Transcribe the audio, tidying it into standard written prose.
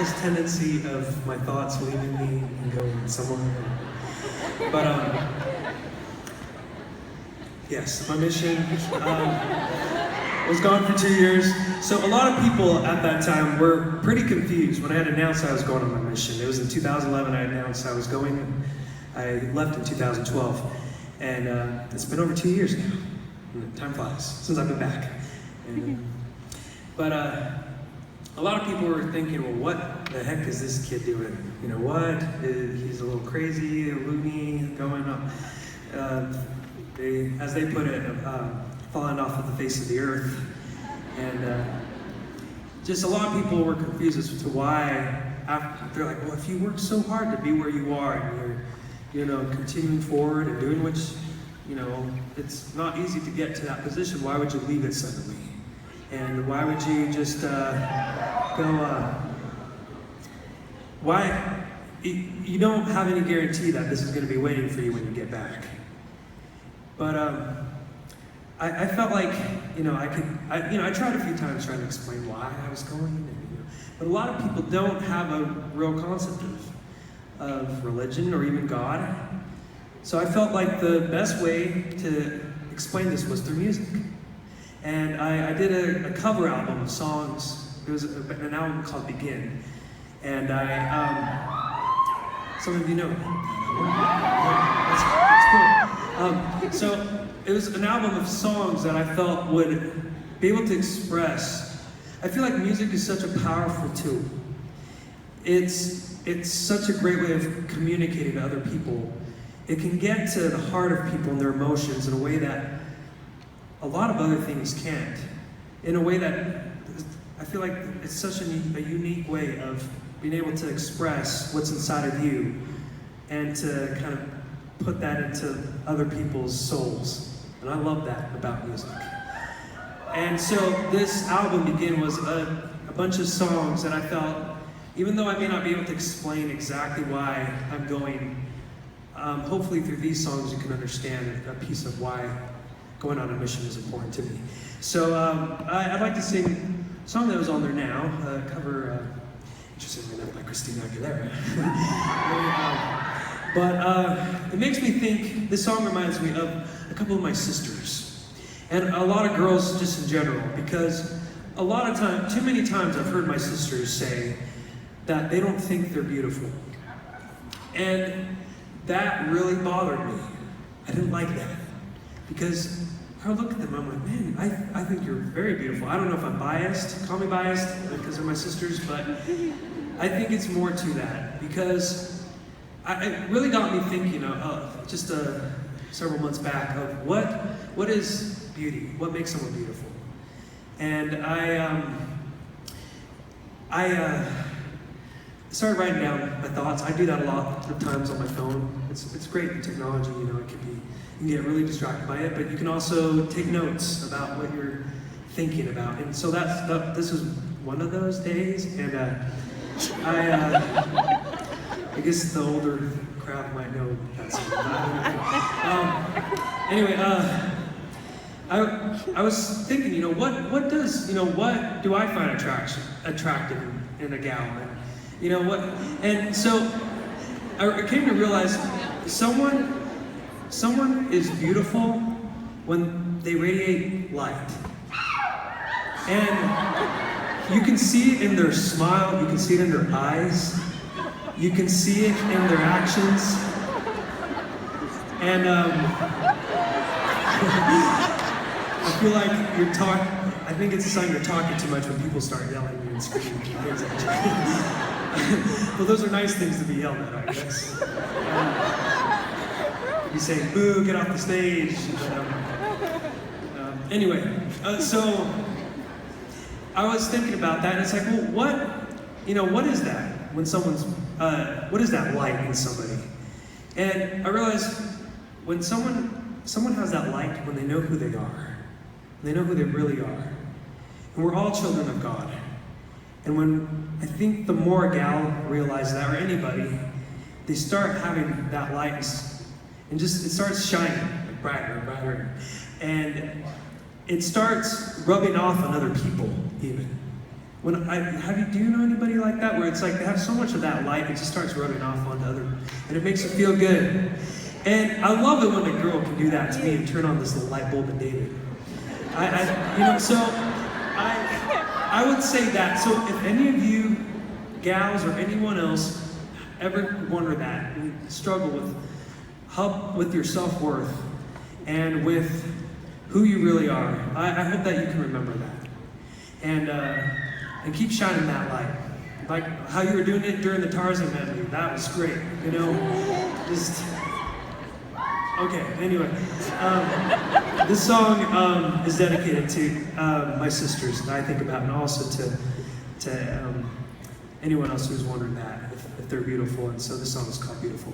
this tendency of my thoughts leaving me and going somewhere. But yes, my mission was gone for 2 years. So a lot of people at that time were pretty confused when I had announced I was going on my mission. It was in 2011 I announced I was going. I left in 2012. And it's been over 2 years now. Time flies since I've been back. But a lot of people were thinking, well, what the heck is this kid doing? You know what? He's a little crazy, a loony, going up. As they put it, falling off of the face of the earth. And just a lot of people were confused as to why. They're like, well, if you work so hard to be where you are, and you're continuing forward and doing what, it's not easy to get to that position. Why would you leave it suddenly? And why would you just you don't have any guarantee that this is going to be waiting for you when you get back. But I felt like, I tried a few times trying to explain why I was going, but a lot of people don't have a real concept of religion or even God. So I felt like the best way to explain this was through music. And I did a cover album of songs. It was an album called Begin. And some of you know. That's cool. So it was an album of songs that I felt would be able to express. I feel like music is such a powerful tool. It's such a great way of communicating to other people. It can get to the heart of people and their emotions in a way that a lot of other things can't. In a way that I feel like it's such a unique way of being able to express what's inside of you and to kind of put that into other people's souls. And I love that about music. And so this album, Begin, was a bunch of songs that I felt, even though I may not be able to explain exactly why I'm going, hopefully through these songs you can understand a piece of why going on a mission is important to me. So I'd like to sing a song that was on there now, a cover, interestingly enough, by Christina Aguilera. But it makes me think, this song reminds me of a couple of my sisters. And a lot of girls just in general, because a lot of times, too many times I've heard my sisters say that they don't think they're beautiful. And that really bothered me. I didn't like that. Because I would look at them, I'm like, man, I think you're very beautiful. I don't know if I'm biased, call me biased because they're my sisters, but I think it's more to that. Because it really got me thinking, just several months back, of what is beauty? What makes someone beautiful? And I started writing down my thoughts. I do that a lot of times on my phone. It's great, the technology, it can be, you can get really distracted by it, but you can also take notes about what you're thinking about. And so this was one of those days, and I guess the older crowd might know that song. Anyway, I was thinking, what do I find attractive in a gal? And so I came to realize someone is beautiful when they radiate light. And you can see it in their smile, you can see it in their eyes, you can see it in their actions. And I feel like I think it's a sign you're talking too much when people start yelling at you and screaming things at you. Well, those are nice things to be yelled at, I guess. You say, boo, get off the stage. Anyway, so I was thinking about that, and it's like, well, what is that when what is that light in somebody? And I realized when someone has that light, when they know who they are, they know who they really are. And we're all children of God. And I think the more a gal realizes that, or anybody, they start having that light, and it starts shining, like brighter and brighter. And it starts rubbing off on other people, even. Do you know anybody like that? Where it's like they have so much of that light, it just starts rubbing off onto other, and it makes you feel good. And I love it when a girl can do that to me and turn on this little light bulb in David. I would say that. So if any of you gals or anyone else ever wonder that, and struggle with your self-worth and with who you really are, I hope that you can remember that. And keep shining that light. Like how you were doing it during the Tarzan medley. That was great, Okay, anyway. This song is dedicated to my sisters that I think about, and also to anyone else who's wondering that, if they're beautiful. And so this song is called Beautiful.